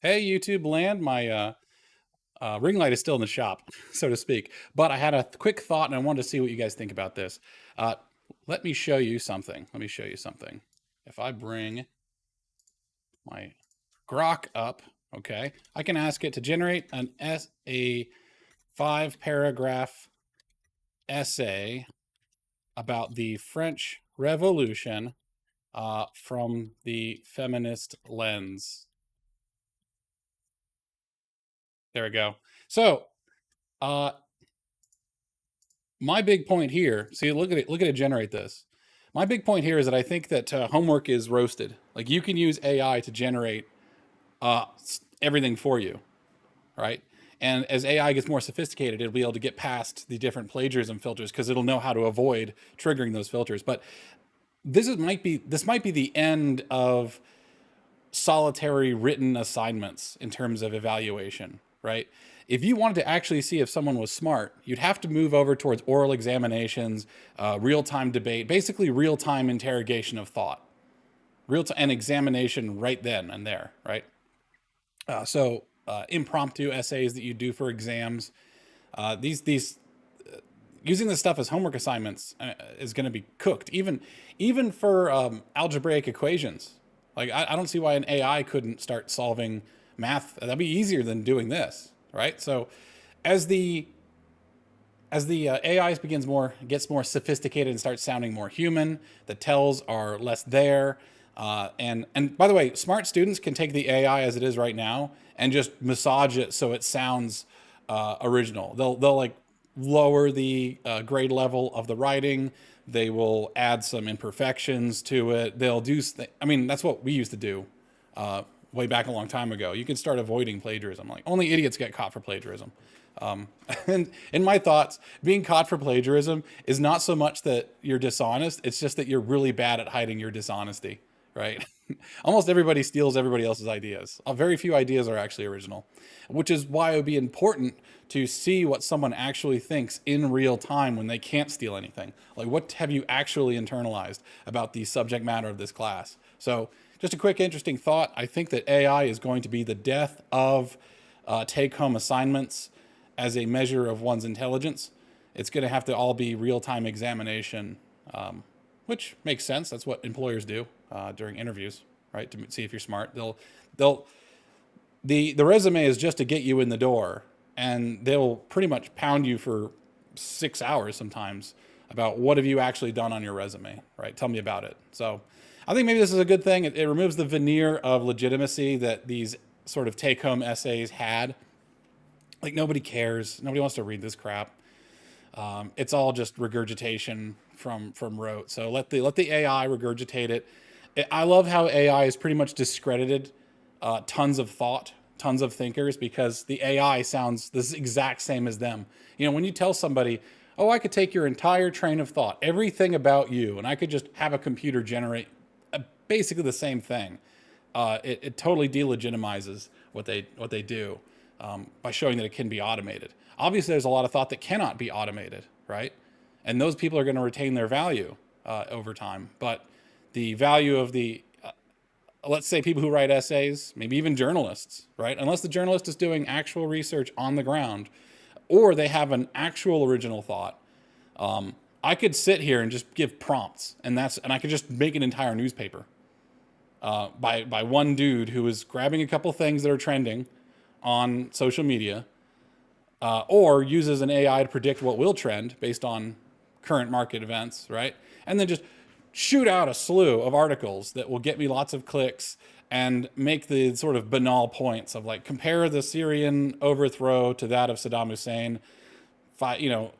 Hey, YouTube land. My ring light is still in the shop, so to speak. But I had a quick thought, and I wanted to see what you guys think about this. Uh, Let me show you something. Let me show you something. If I bring my Grok up, okay, I can ask it to generate a 5 paragraph essay about the French Revolution from the feminist lens. There we go. So, uh, my big point here, see, look at it generate this. My big point here is that I think that homework is roasted. Like you can use AI to generate uh, everything for you, right? And as AI gets more sophisticated, it'll be able to get past the different plagiarism filters because it'll know how to avoid triggering those filters. But this might be the end of solitary written assignments in terms of evaluation, right? If you wanted to actually see if someone was smart, you'd have to move over towards oral examinations, real time debate, basically real time interrogation of thought, real time and examination right then and there, right? So impromptu essays that you do for exams, these using this stuff as homework assignments is going to be cooked. Even for algebraic equations, like I don't see why an AI couldn't start solving math. That'd be easier than doing this, right? So as the AI gets more sophisticated and starts sounding more human, the tells are less there. And by the way, smart students can take the AI as it is right now and just massage it so it sounds original. They'll like lower the grade level of the writing. They will add some imperfections to it. They'll do. I mean, that's what we used to do way back a long time ago. You can start avoiding plagiarism. Like only idiots get caught for plagiarism. And in my thoughts, being caught for plagiarism is not so much that you're dishonest. It's just that you're really bad at hiding your dishonesty, right? Almost everybody steals everybody else's ideas. Very few ideas are actually original, which is why it would be important to see what someone actually thinks in real time when they can't steal anything. Like, what have you actually internalized about the subject matter of this class? So, just a quick, interesting thought. I think that AI is going to be the death of take home assignments as a measure of one's intelligence. It's going to have to all be real time examination, which makes sense. That's what employers do during interviews, right? To see if you're smart. They'll the resume is just to get you in the door, and they'll pretty much pound you for 6 hours sometimes about what have you actually done on your resume, right? Tell me about it. So I think maybe this is a good thing. It removes the veneer of legitimacy that these sort of take home essays had. Like nobody cares. Nobody wants to read this crap. It's all just regurgitation from rote. So let the AI regurgitate it. I love how AI is pretty much discredited tons of thought, tons of thinkers, because the AI sounds the exact same as them. You know, when you tell somebody, "Oh, I could take your entire train of thought, everything about you, and I could just have a computer generate basically the same thing," it totally delegitimizes what they do by showing that it can be automated. Obviously, there's a lot of thought that cannot be automated, right? And those people are going to retain their value over time. But the value of the let's say people who write essays, maybe even journalists, right? Unless the journalist is doing actual research on the ground, or they have an actual original thought, I could sit here and just give prompts, and I could just make an entire newspaper by one dude who is grabbing a couple things that are trending on social media, or uses an AI to predict what will trend based on current market events, right? And then just shoot out a slew of articles that will get me lots of clicks and make the sort of banal points of like compare the Syrian overthrow to that of Saddam Hussein. You know,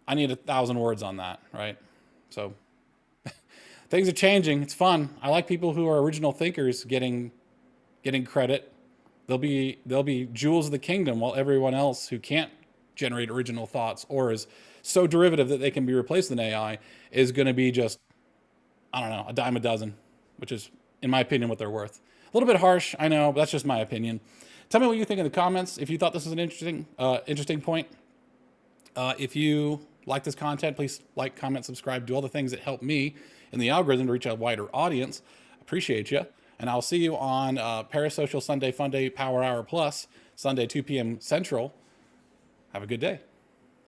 I need 1,000 words on that, right? So things are changing. It's fun. I like people who are original thinkers getting credit. They'll be jewels of the kingdom, while everyone else who can't generate original thoughts or is so derivative that they can be replaced with an AI is going to be just, I don't know, a dime a dozen, which is, in my opinion, what they're worth. A little bit harsh, I know, but that's just my opinion. Tell me what you think in the comments. If you thought this was an interesting point. If you like this content, please like, comment, subscribe, do all the things that help me in the algorithm to reach a wider audience. Appreciate you. And I'll see you on Parasocial Sunday Fun Day Power Hour Plus, Sunday 2 p.m. Central. Have a good day.